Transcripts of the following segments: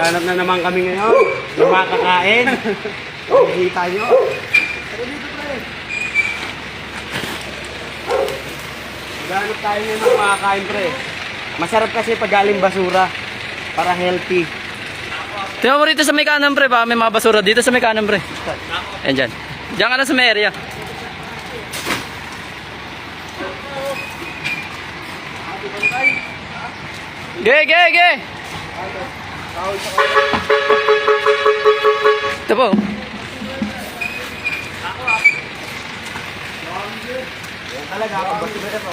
Hanap na naman kami ngayon. Yung makakain. Nakikita nyo. Hanap tayo ngayon ng makakain, pre. Masarap kasi pag galing basura. Para healthy. Tingnan mo rito sa may kanan, pre. Baka may mga basura dito sa may kanan, pre. Ayan dyan. Diyan ka na sa may area. Ge, ge, ge! Ito po. Yan talaga, pag basura ito.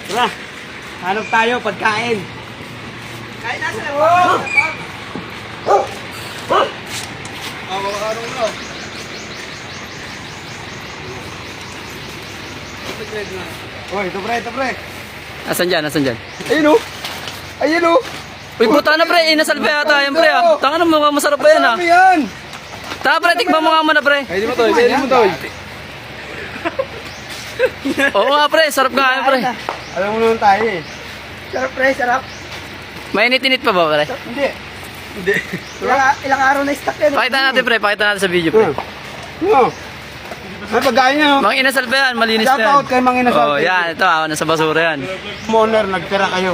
Tara, hanap tayo, pagkain. Kain na sila. Oy, ito pre. Asan dyan, asan dyan? Ayun o. Ayun o. Uy, puta na, pre. Inasal pa yata yan, pre. Ah. Tanga na, mukhang masarap pa yan, ah. Ano yan? Tanga, pre. Tikman mo nga muna, pre. Kainin mo to. Oo nga, pre. Sarap nga yan, pre. Alam mo naman tayo eh. Sarap pre, sarap. Mainit-init pa ba, pre? Hindi. Ilang araw na stock yan. Pakita natin, pre. Pakita natin sa video, pre. No. Ay, pagkain niya. Mang inasal pa yan. Malinis Shout na yan. out kay Mang Inasal. Oh, yan. Ito, nasa basura yan. Moner, nagtira kayo.